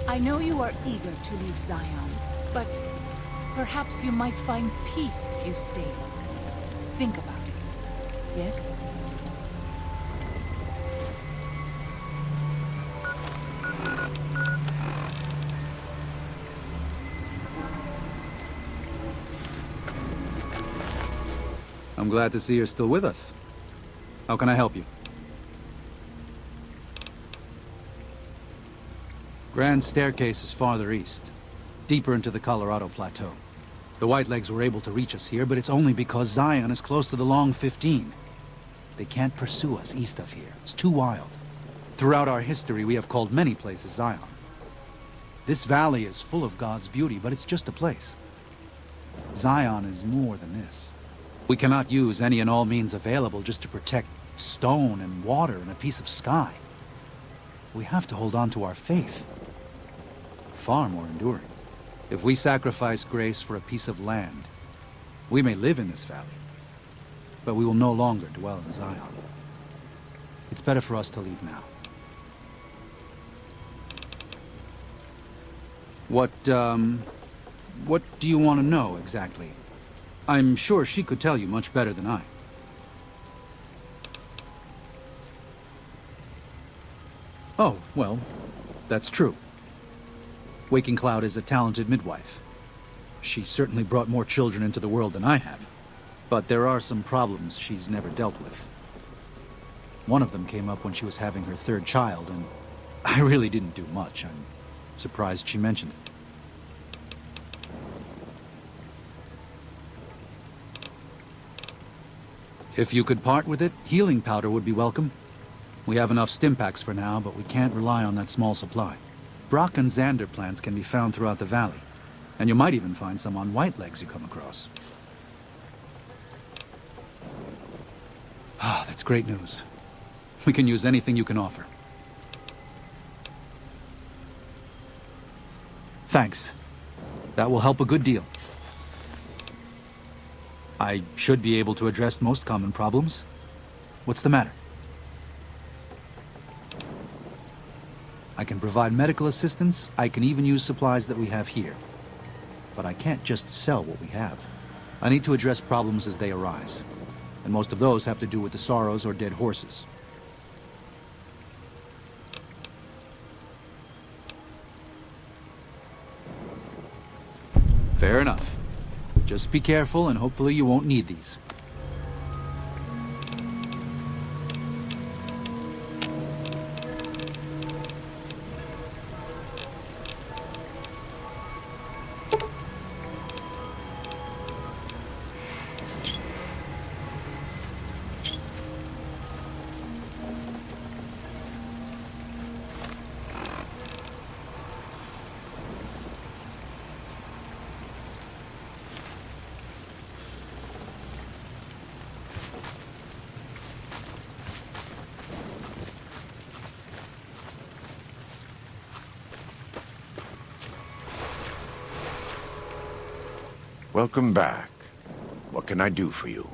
I know you are eager to leave Zion, but perhaps you might find peace if you stayed. Think about it. Yes? I'm glad to see you're still with us. How can I help you? Grand Staircase is farther east, deeper into the Colorado Plateau. The Whitelegs were able to reach us here, but it's only because Zion is close to the Long 15. They can't pursue us east of here. It's too wild. Throughout our history, we have called many places Zion. This valley is full of God's beauty, but it's just a place. Zion is more than this. We cannot use any and all means available just to protect stone and water and a piece of sky. We have to hold on to our faith. Far more enduring. If we sacrifice grace for a piece of land, we may live in this valley, but we will no longer dwell in Zion. It's better for us to leave now. What do you want to know exactly? I'm sure she could tell you much better than I. Oh, well, that's true. Waking Cloud is a talented midwife. She certainly brought more children into the world than I have. But there are some problems she's never dealt with. One of them came up when she was having her third child, and I really didn't do much. I'm surprised she mentioned it. If you could part with it, healing powder would be welcome. We have enough stimpaks for now, but we can't rely on that small supply. Brock and Xander plants can be found throughout the valley, and you might even find some on Whitelegs you come across. Ah, that's great news. We can use anything you can offer. Thanks. That will help a good deal. I should be able to address most common problems. What's the matter? I can provide medical assistance. I can even use supplies that we have here. But I can't just sell what we have. I need to address problems as they arise. And most of those have to do with the sorrows or dead horses. Fair enough. Just be careful and hopefully you won't need these. Welcome back. What can I do for you?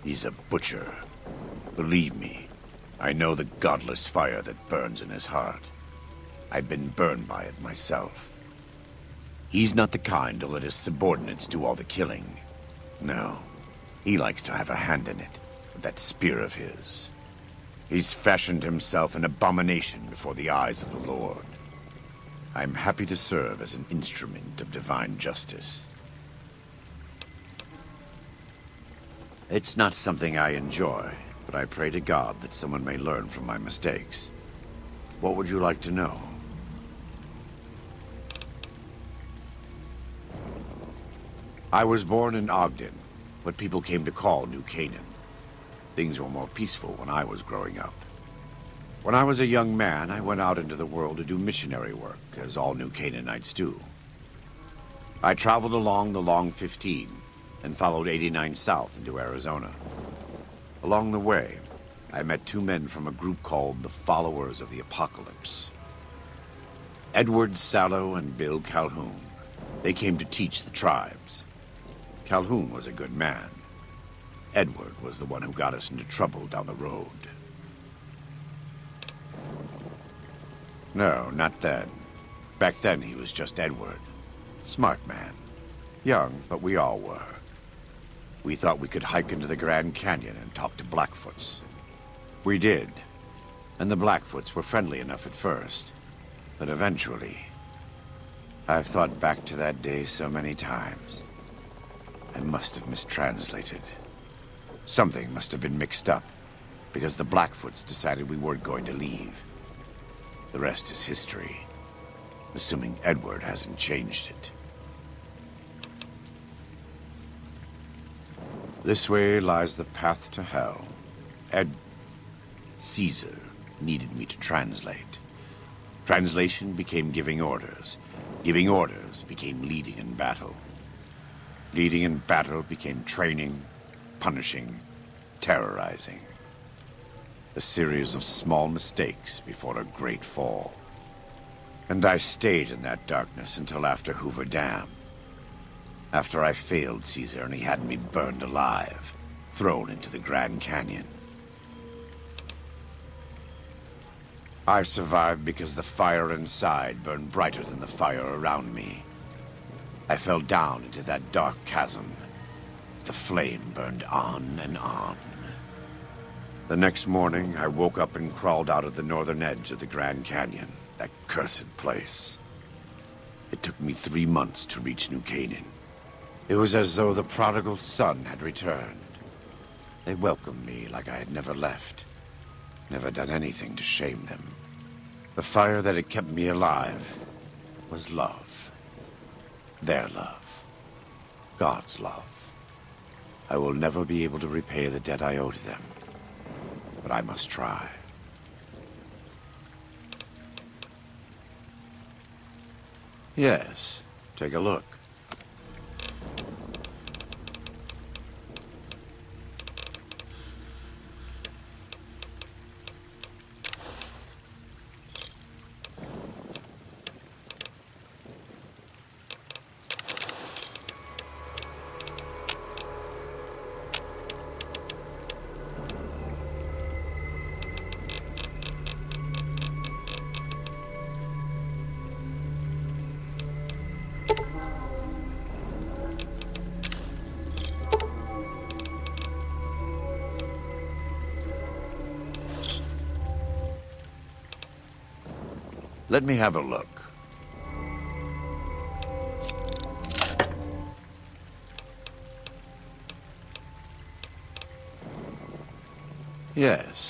He's a butcher. Believe me, I know the godless fire that burns in his heart. I've been burned by it myself. He's not the kind to let his subordinates do all the killing. No, he likes to have a hand in it, with that spear of his. He's fashioned himself an abomination before the eyes of the Lord. I'm happy to serve as an instrument of divine justice. It's not something I enjoy, but I pray to God that someone may learn from my mistakes. What would you like to know? I was born in Ogden, what people came to call New Canaan. Things were more peaceful when I was growing up. When I was a young man, I went out into the world to do missionary work, as all New Canaanites do. I traveled along the Long 15 and followed 89 south into Arizona. Along the way, I met two men from a group called the Followers of the Apocalypse. Edward Sallow and Bill Calhoun. They came to teach the tribes. Calhoun was a good man. Edward was the one who got us into trouble down the road. No, not then. Back then he was just Edward. Smart man. Young, but we all were. We thought we could hike into the Grand Canyon and talk to Blackfoots. We did. And the Blackfoots were friendly enough at first. But eventually... I've thought back to that day so many times. I must have mistranslated. Something must have been mixed up, because the Blackfoots decided we weren't going to leave. The rest is history, assuming Edward hasn't changed it. This way lies the path to hell. Caesar needed me to translate. Translation became giving orders. Giving orders became leading in battle. Leading in battle became training, punishing, terrorizing. A series of small mistakes before a great fall. And I stayed in that darkness until after Hoover Dam. After I failed Caesar and he had me burned alive, thrown into the Grand Canyon. I survived because the fire inside burned brighter than the fire around me. I fell down into that dark chasm. The flame burned on and on. The next morning, I woke up and crawled out of the northern edge of the Grand Canyon, that cursed place. It took me 3 months to reach New Canaan. It was as though the prodigal son had returned. They welcomed me like I had never left. Never done anything to shame them. The fire that had kept me alive was love. Their love. God's love. I will never be able to repay the debt I owe to them. But I must try. Yes, take a look. Let me have a look. Yes.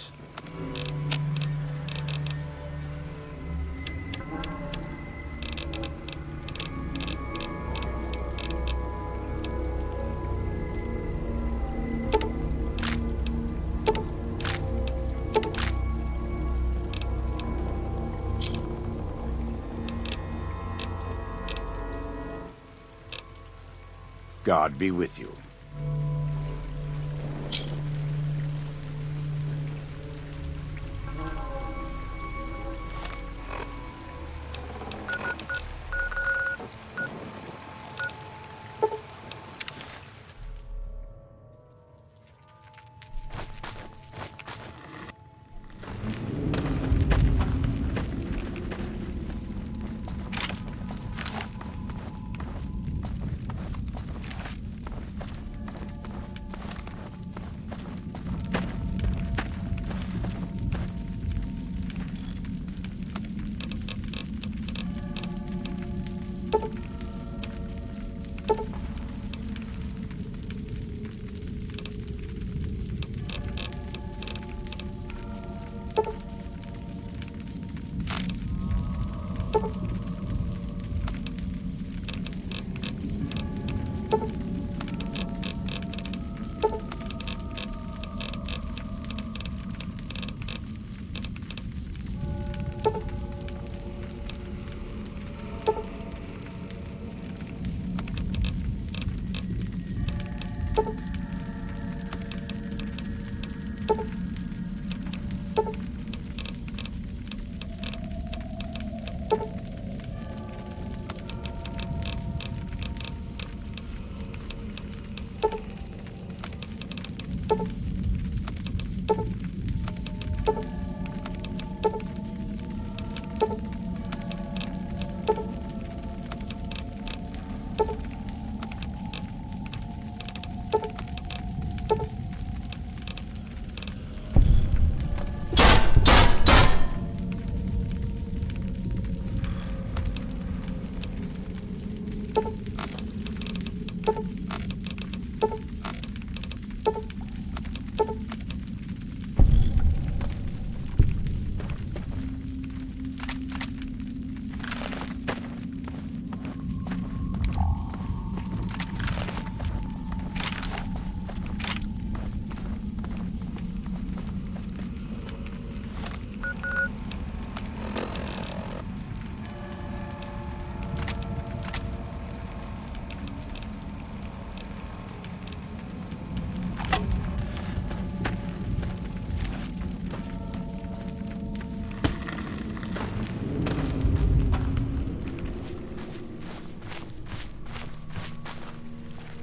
God be with you.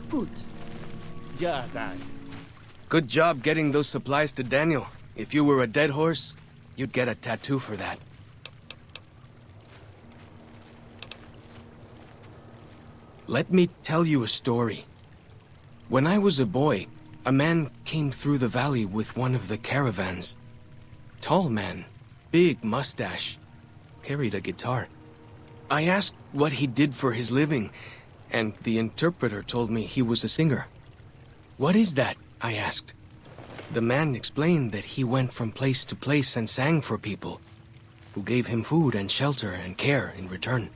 Good. Yeah, that. Good job getting those supplies to Daniel. If you were a dead horse, you'd get a tattoo for that. Let me tell you a story. When I was a boy, a man came through the valley with one of the caravans. Tall man, big mustache, carried a guitar. I asked what he did for his living, and the interpreter told me he was a singer. "What is that?" I asked. The man explained that he went from place to place and sang for people, who gave him food and shelter and care in return.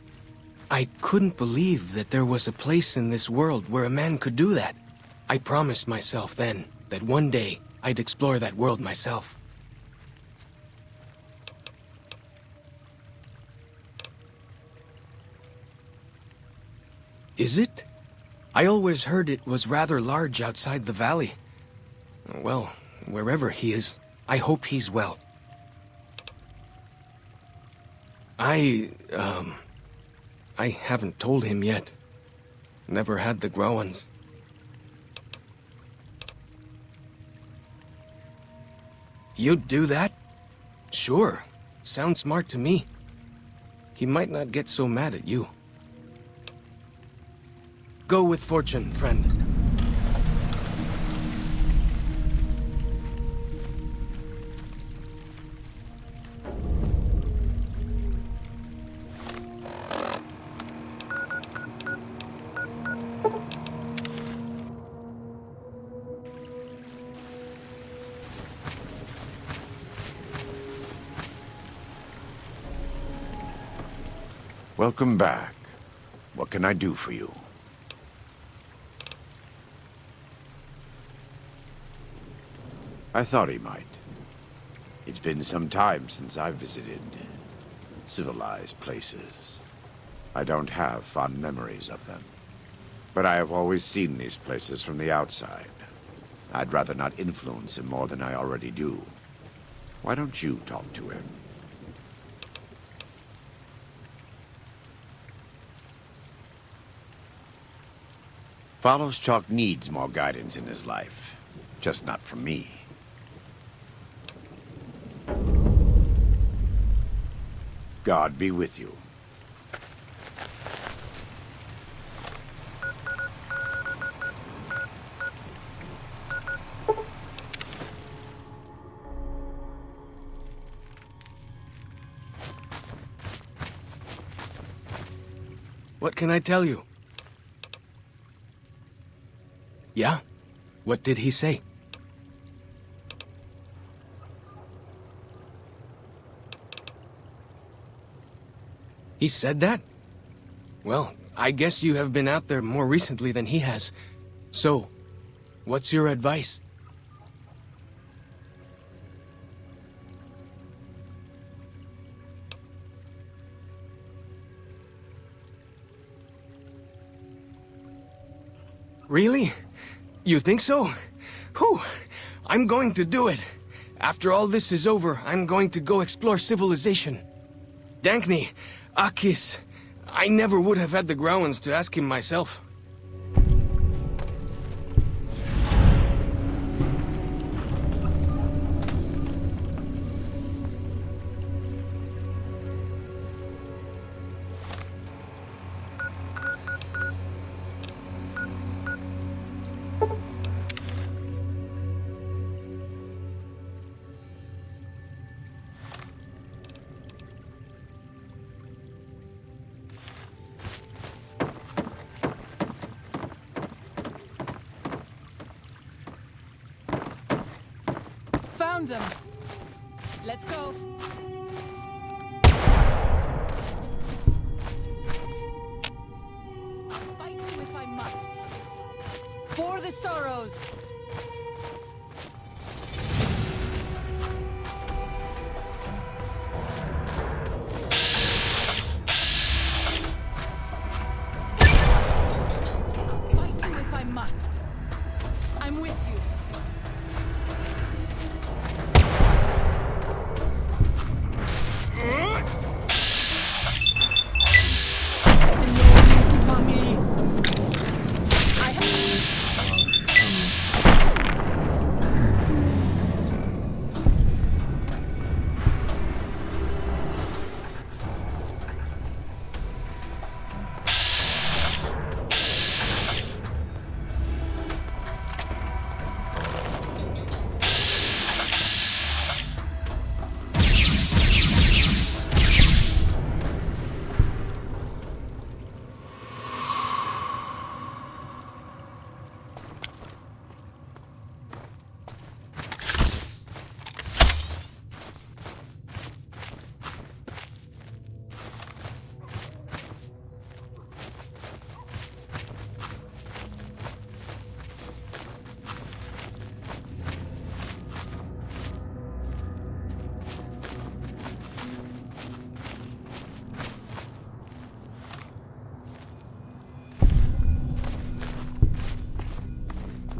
I couldn't believe that there was a place in this world where a man could do that. I promised myself then that one day I'd explore that world myself. Is it? I always heard it was rather large outside the valley. Well, wherever he is, I hope he's well. I haven't told him yet. Never had the Growans. You'd do that? Sure. Sounds smart to me. He might not get so mad at you. Go with fortune, friend. Welcome back. What can I do for you? I thought he might. It's been some time since I've visited civilized places. I don't have fond memories of them. But I have always seen these places from the outside. I'd rather not influence him more than I already do. Why don't you talk to him? Follows Chalk needs more guidance in his life. Just not from me. God be with you. What can I tell you? Yeah? What did he say? He said that? Well, I guess you have been out there more recently than he has. So, what's your advice? Really? You think so? Whew! I'm going to do it. After all this is over, I'm going to go explore civilization. Dankni, Akis, I never would have had the Growans to ask him myself. Found them. Let's go. I'll fight you if I must. For the sorrows. I'll fight you if I must. I'm with you.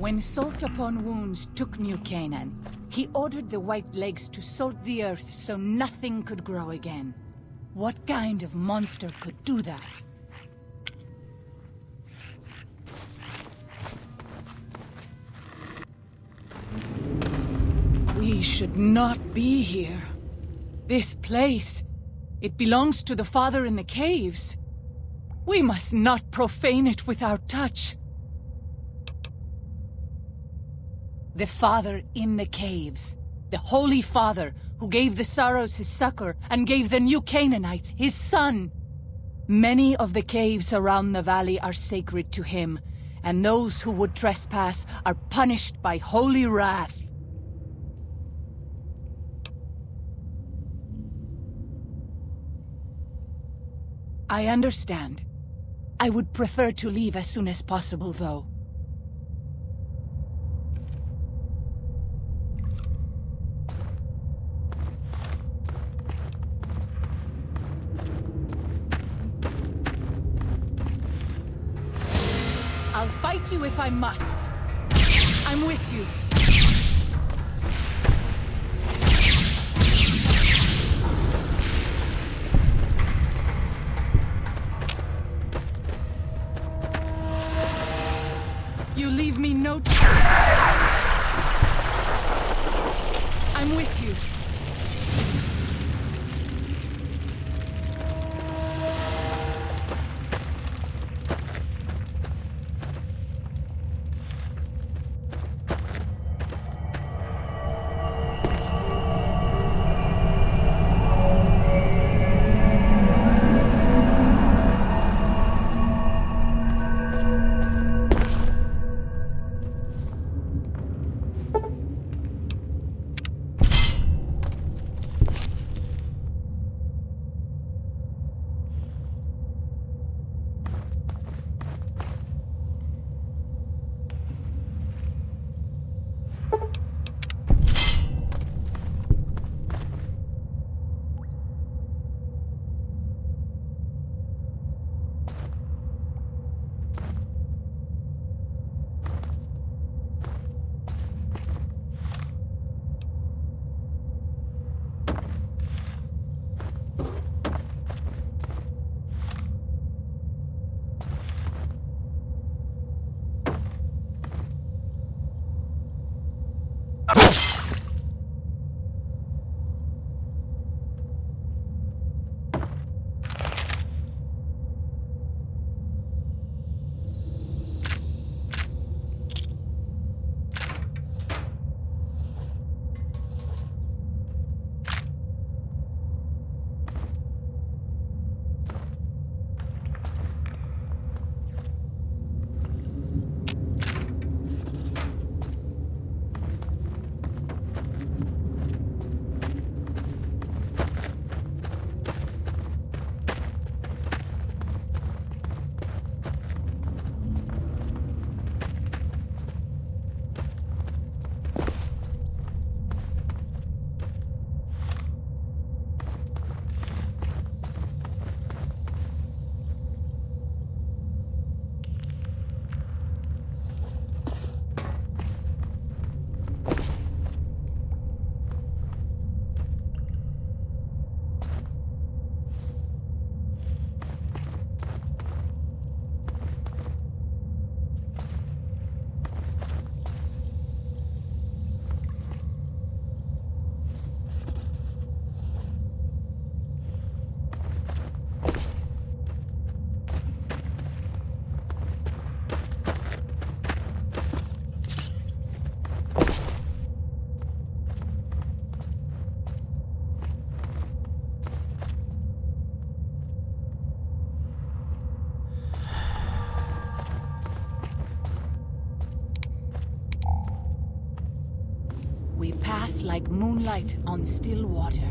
When Salt Upon Wounds took New Canaan, he ordered the White Legs to salt the earth so nothing could grow again. What kind of monster could do that? We should not be here. This place, it belongs to the Father in the Caves. We must not profane it with our touch. The Father in the Caves. The Holy Father, who gave the Sorrows his succor and gave the New Canaanites his son. Many of the caves around the valley are sacred to him, and those who would trespass are punished by holy wrath. I understand. I would prefer to leave as soon as possible, though. I'll fight you if I must. I'm with you. You leave me no I'm with you. We pass like moonlight on still water.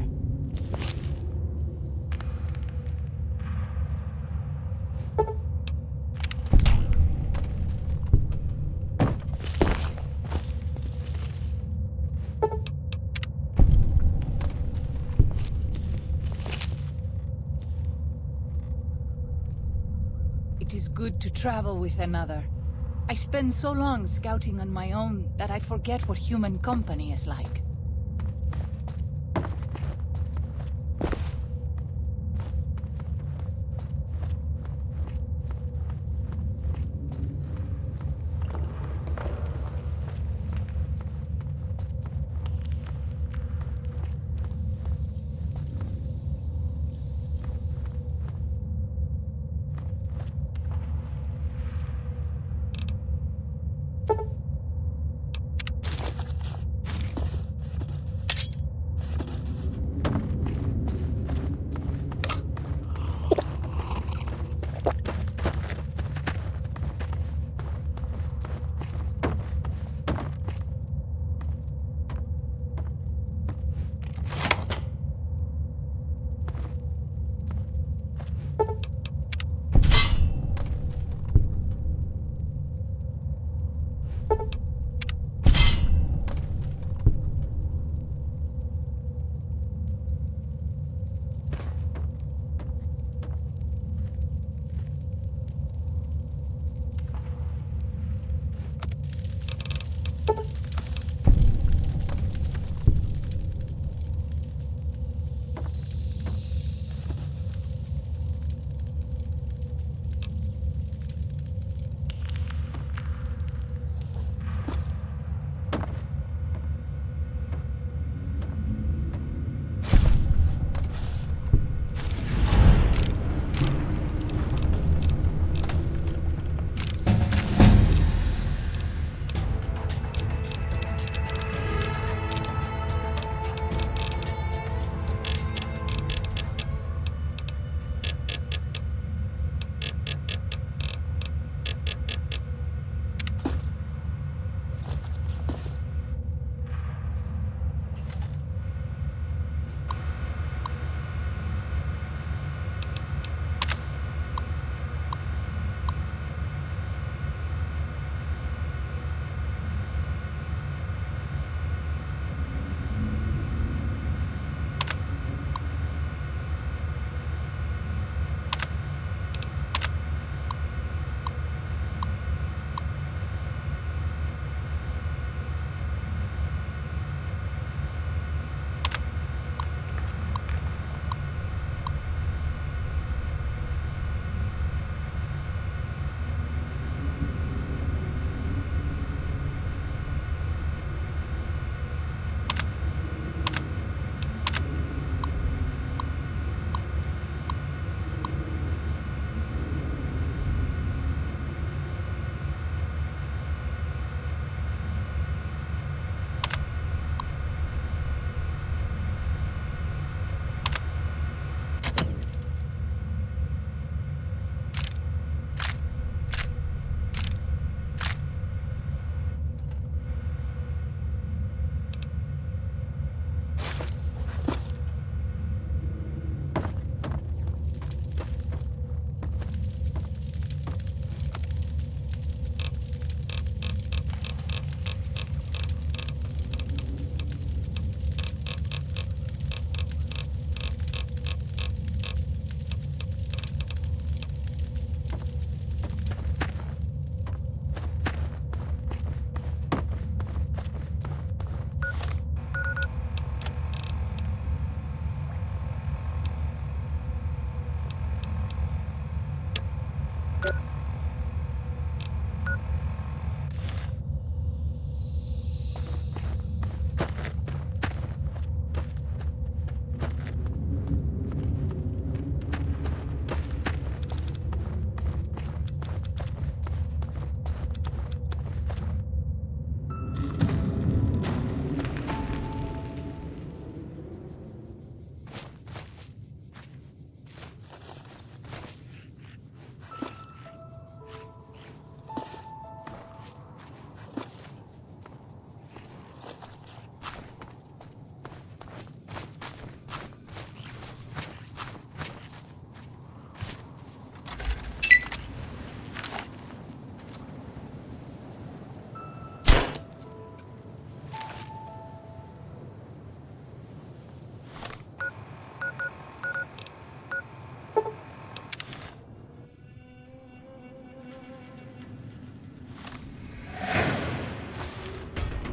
It is good to travel with another. I spend so long scouting on my own that I forget what human company is like.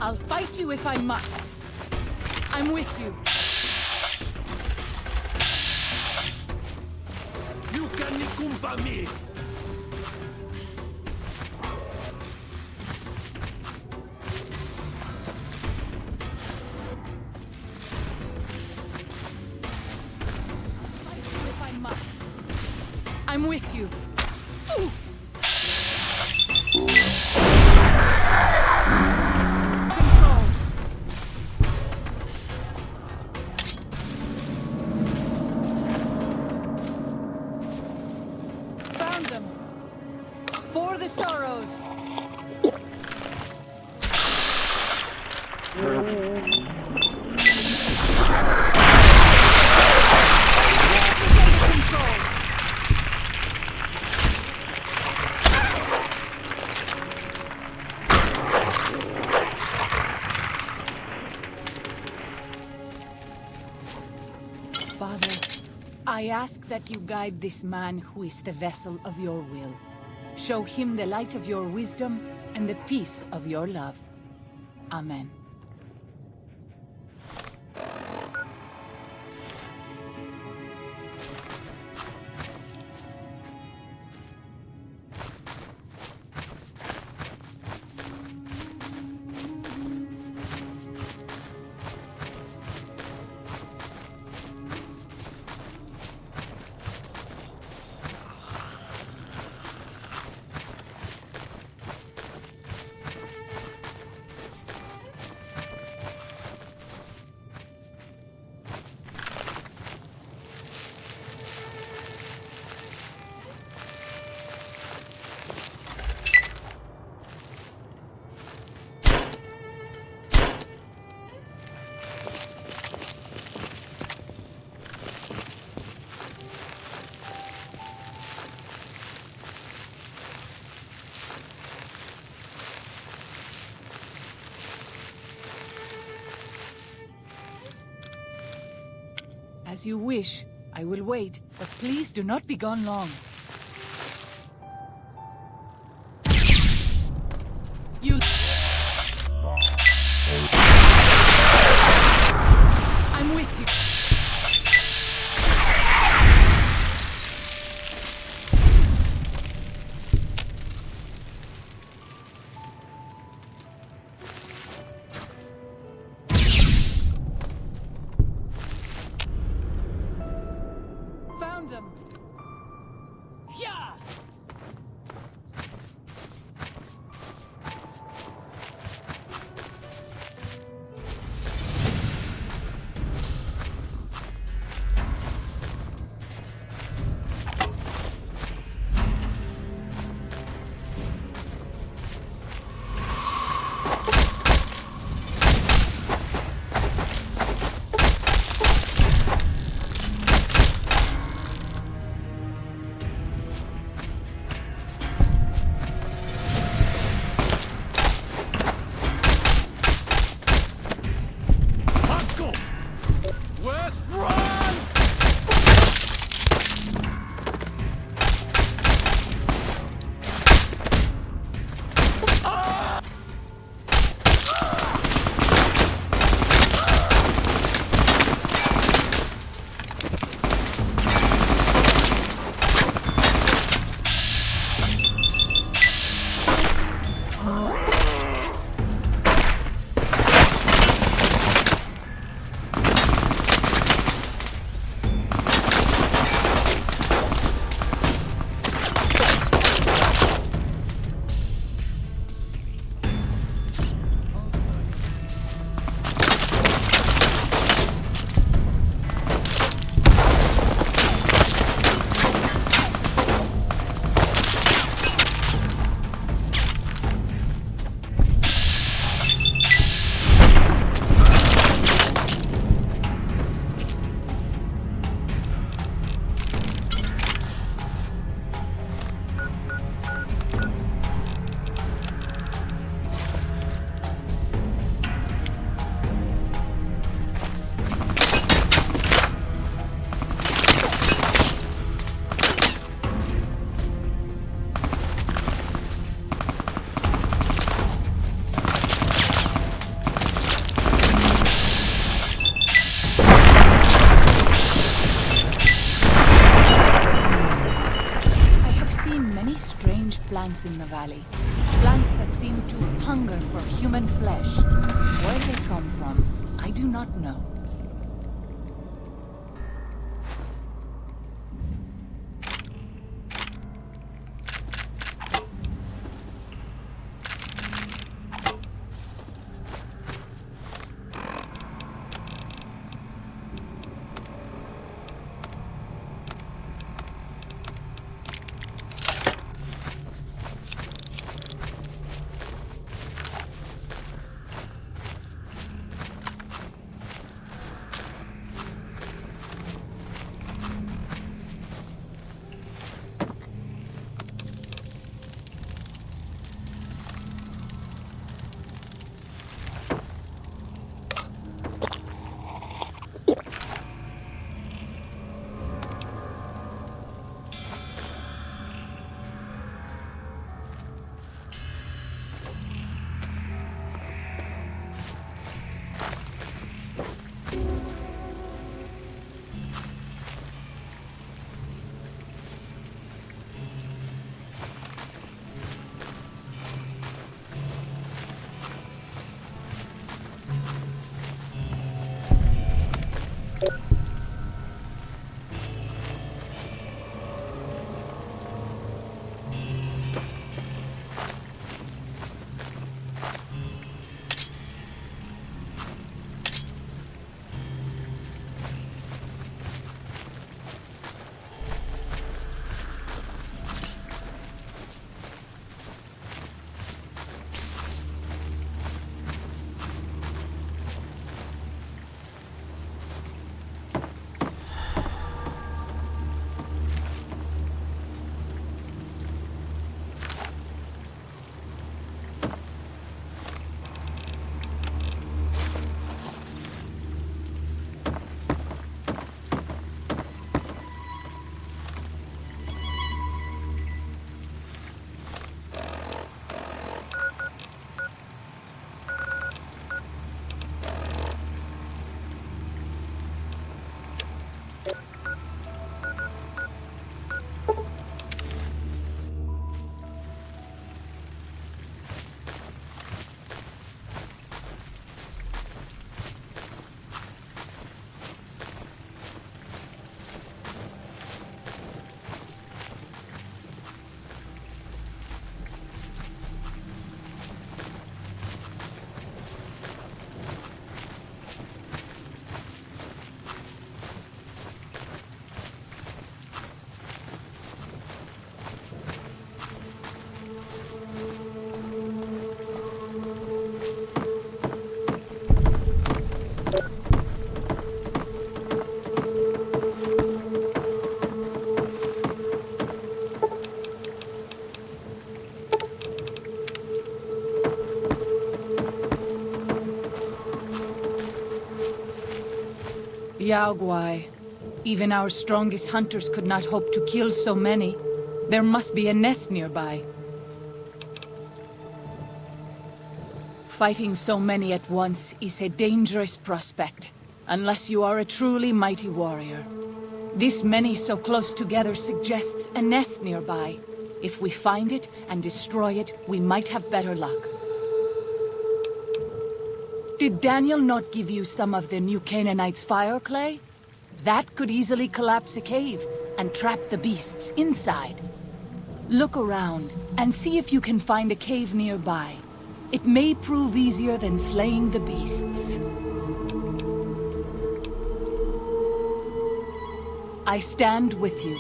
I'll fight you if I must. I'm with you. You can kumpa me. Fight you if I must. I'm with you. Ooh. Control. Found them. For the sorrows. Control. Father, I ask that you guide this man who is the vessel of your will. Show him the light of your wisdom and the peace of your love. Amen. As you wish, I will wait, but please do not be gone long. You... I'm with you. Found them. plants in the valley. Plants that seem to hunger for human flesh. Where they come from, I do not know. Yaogwai. Even our strongest hunters could not hope to kill so many. There must be a nest nearby. Fighting so many at once is a dangerous prospect, unless you are a truly mighty warrior. This many so close together suggests a nest nearby. If we find it and destroy it, we might have better luck. Did Daniel not give you some of the new Canaanites' fire clay? That could easily collapse a cave and trap the beasts inside. Look around and see if you can find a cave nearby. It may prove easier than slaying the beasts. I stand with you.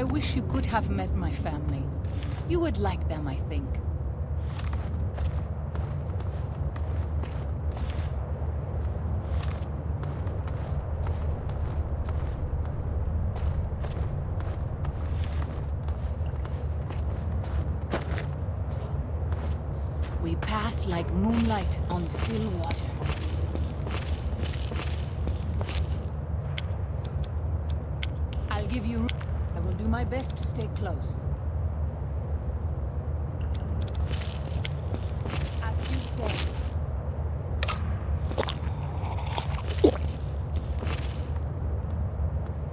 I wish you could have met my family. You would like them, I think. We pass like moonlight on still water. I'll give you room. I will do my best to stay close. As you say.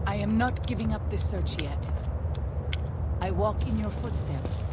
I am not giving up the search yet. I walk in your footsteps.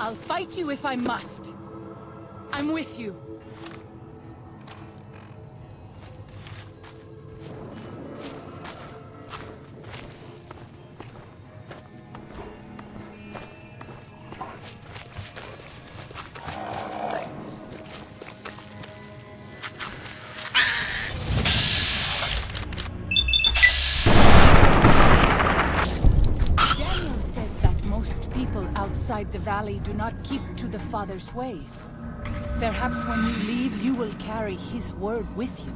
I'll fight you if I must. I'm with you. Outside the valley do not keep to the Father's ways. Perhaps when you leave, you will carry his word with you.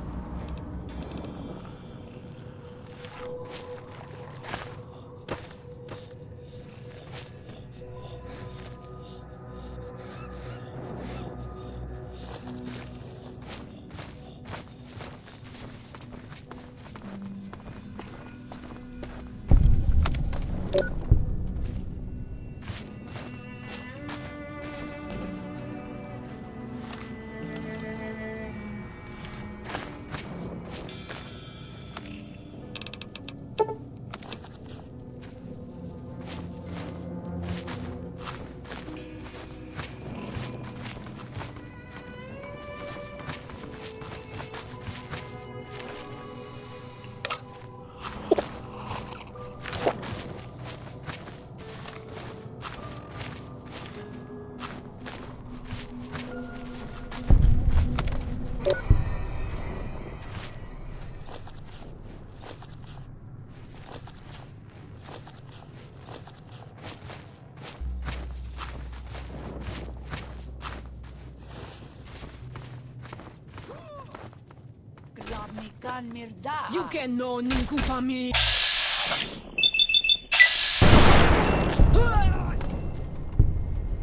You can know Ninkupami.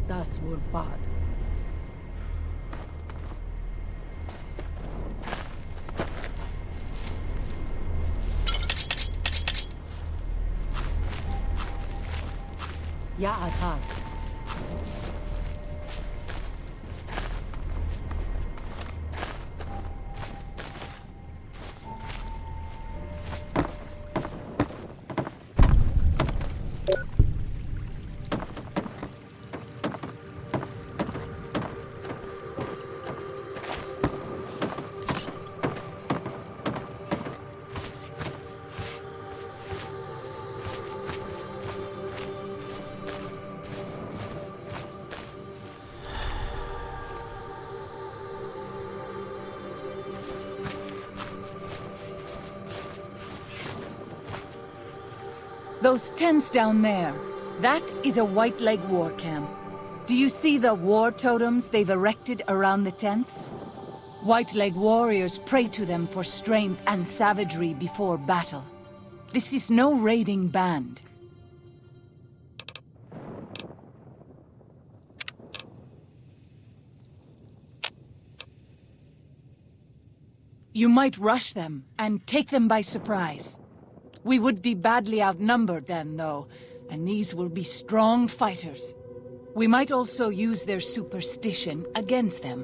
Das were bad. Ja, attack. Those tents down there, that is a White Leg war camp. Do you see the war totems they've erected around the tents? White Leg warriors pray to them for strength and savagery before battle. This is no raiding band. You might rush them and take them by surprise. We would be badly outnumbered then, though, and these will be strong fighters. We might also use their superstition against them.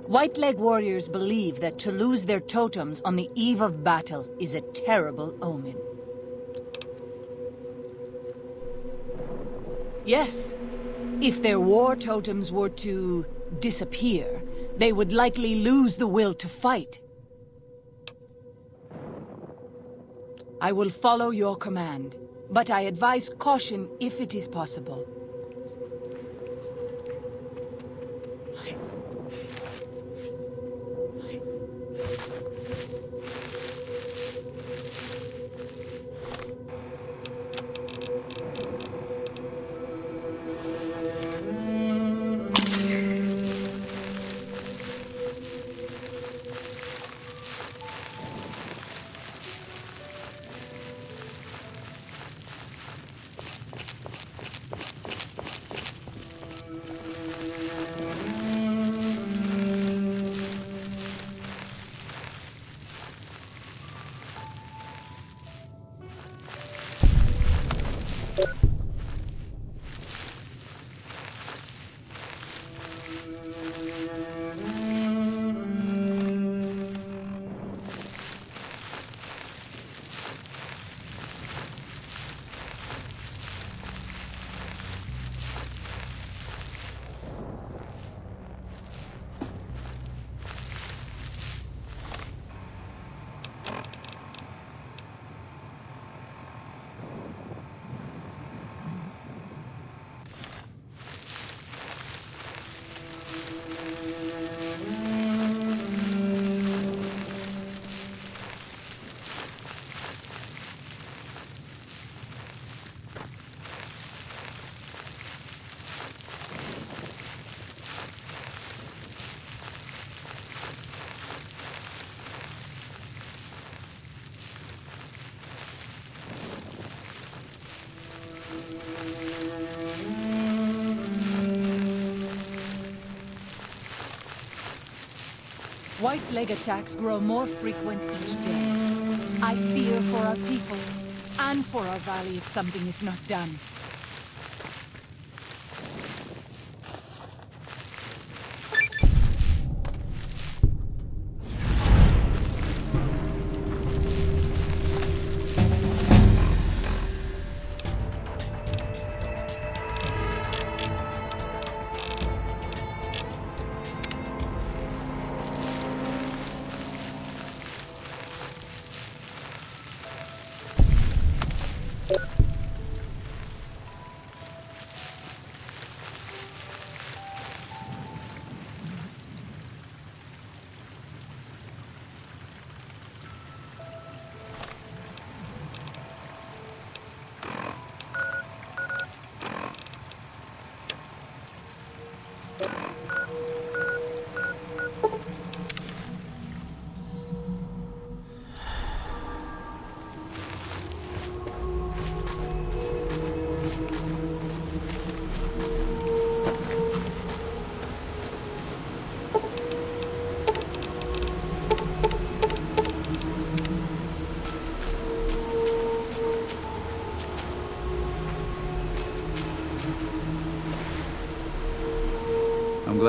White Leg warriors believe that to lose their totems on the eve of battle is a terrible omen. Yes, if their war totems were to disappear, they would likely lose the will to fight. I will follow your command, but I advise caution if it is possible. White Leg attacks grow more frequent each day. I fear for our people, and for our valley if something is not done.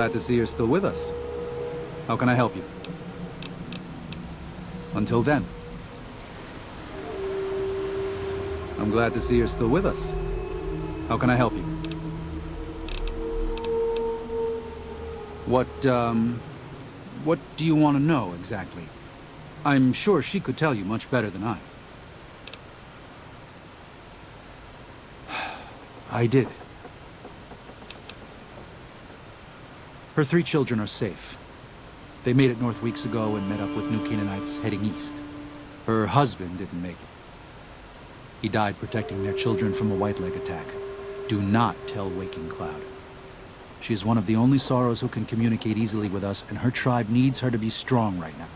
glad to see you're still with us. How can I help you? Until then. I'm glad to see you're still with us. How can I help you? What do you want to know, exactly? I'm sure she could tell you much better than I. I did. Her 3 children are safe. They made it north weeks ago and met up with new Canaanites heading east. Her husband didn't make it. He died protecting their children from a white-leg attack. Do not tell Waking Cloud. She is one of the only Sorrows who can communicate easily with us, and her tribe needs her to be strong right now.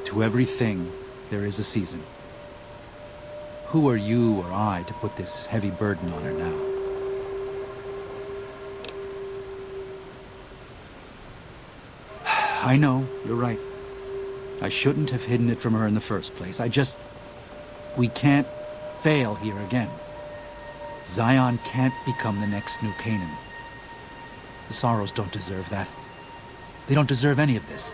To everything, there is a season. Who are you or I to put this heavy burden on her now? I know, you're right. I shouldn't have hidden it from her in the first place. We can't fail here again. Zion can't become the next New Canaan. The Sorrows don't deserve that. They don't deserve any of this.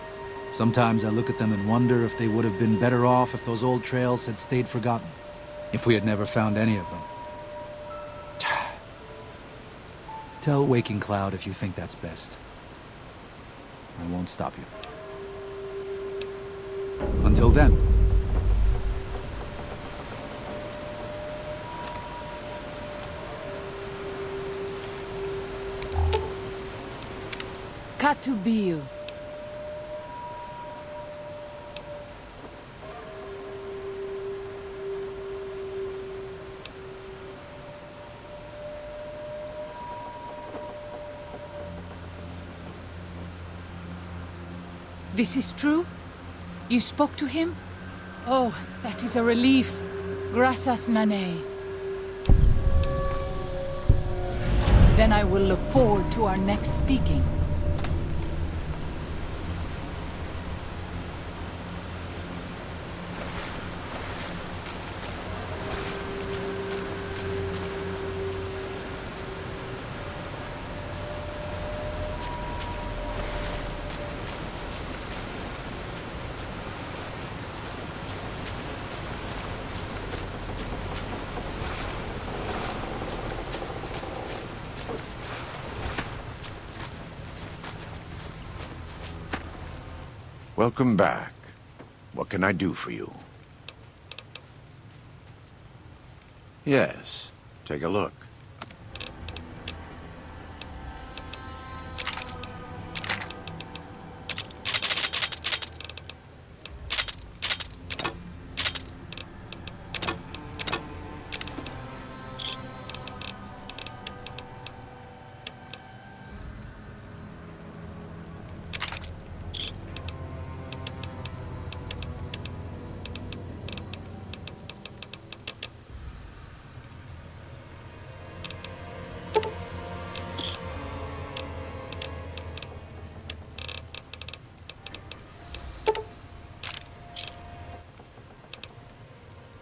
Sometimes I look at them and wonder if they would have been better off if those old trails had stayed forgotten. If we had never found any of them. Tell Waking Cloud if you think that's best. I won't stop you. Until then. Katubiu. This is true? You spoke to him? Oh, that is a relief. Gracias, Nane. Then I will look forward to our next speaking. Welcome back. What can I do for you? Yes, take a look.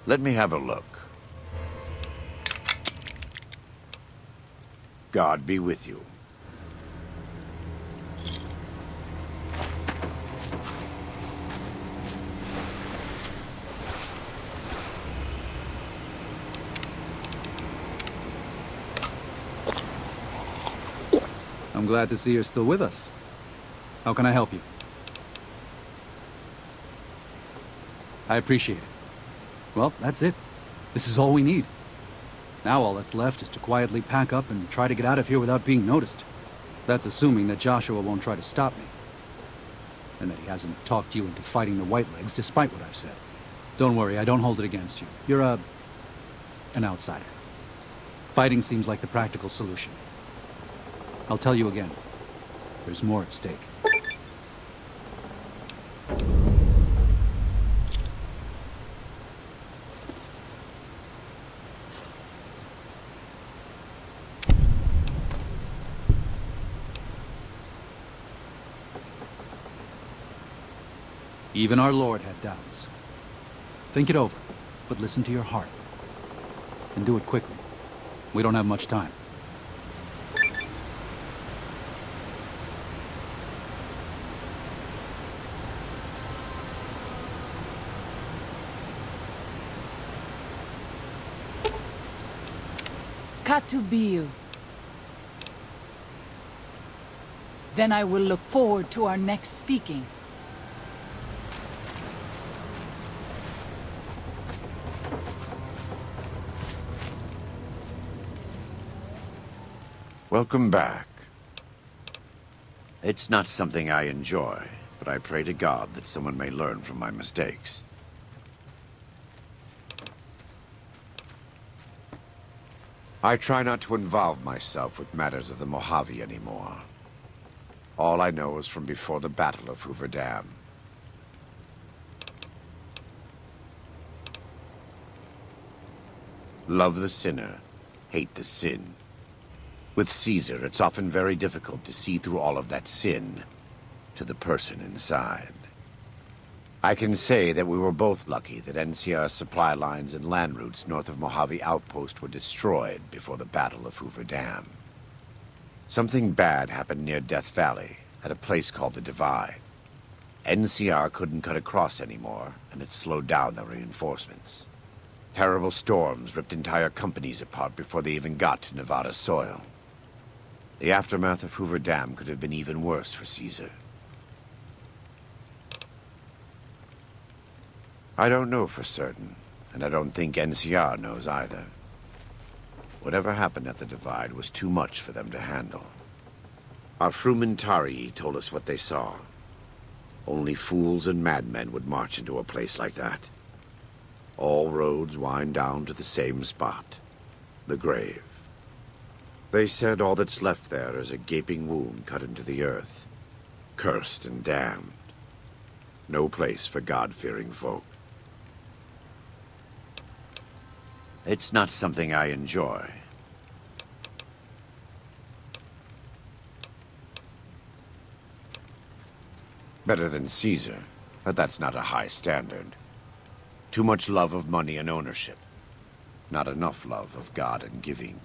Let me have a look. God be with you. I'm glad to see you're still with us. How can I help you? I appreciate it. Well, that's it. This is all we need. Now all that's left is to quietly pack up and try to get out of here without being noticed. That's assuming that Joshua won't try to stop me. And that he hasn't talked you into fighting the Whitelegs, despite what I've said. Don't worry, I don't hold it against you. You're an outsider. Fighting seems like the practical solution. I'll tell you again. There's more at stake. Even our Lord had doubts. Think it over, but listen to your heart. And do it quickly. We don't have much time. Katubiu. Then I will look forward to our next speaking. Welcome back. It's not something I enjoy, but I pray to God that someone may learn from my mistakes. I try not to involve myself with matters of the Mojave anymore. All I know is from before the Battle of Hoover Dam. Love the sinner, hate the sin. With Caesar, it's often very difficult to see through all of that sin to the person inside. I can say that we were both lucky that NCR's supply lines and land routes north of Mojave Outpost were destroyed before the Battle of Hoover Dam. Something bad happened near Death Valley, at a place called the Divide. NCR couldn't cut across anymore, and it slowed down the reinforcements. Terrible storms ripped entire companies apart before they even got to Nevada soil. The aftermath of Hoover Dam could have been even worse for Caesar. I don't know for certain, and I don't think NCR knows either. Whatever happened at the Divide was too much for them to handle. Our Frumentari told us what they saw. Only fools and madmen would march into a place like that. All roads wind down to the same spot, the grave. They said all that's left there is a gaping wound cut into the earth, cursed and damned. No place for God-fearing folk. It's not something I enjoy. Better than Caesar, but that's not a high standard. Too much love of money and ownership. Not enough love of God and giving.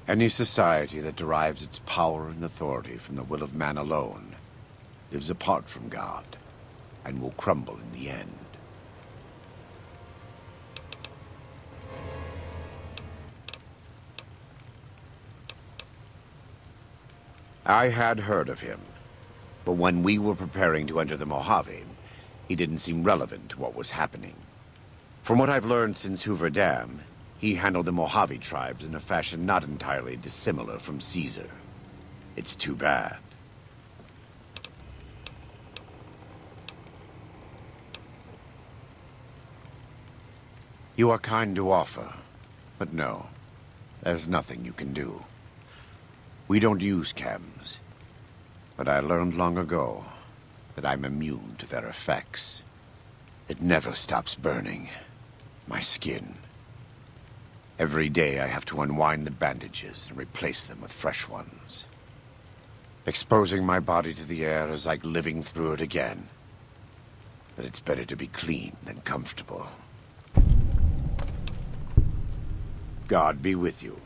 Any society that derives its power and authority from the will of man alone lives apart from God and will crumble in the end. I had heard of him, but when we were preparing to enter the Mojave, he didn't seem relevant to what was happening. From what I've learned since Hoover Dam, he handled the Mojave tribes in a fashion not entirely dissimilar from Caesar. It's too bad. You are kind to offer, but no, there's nothing you can do. We don't use chems, but I learned long ago that I'm immune to their effects. It never stops burning. My skin. Every day I have to unwind the bandages and replace them with fresh ones. Exposing my body to the air is like living through it again. But it's better to be clean than comfortable. God be with you.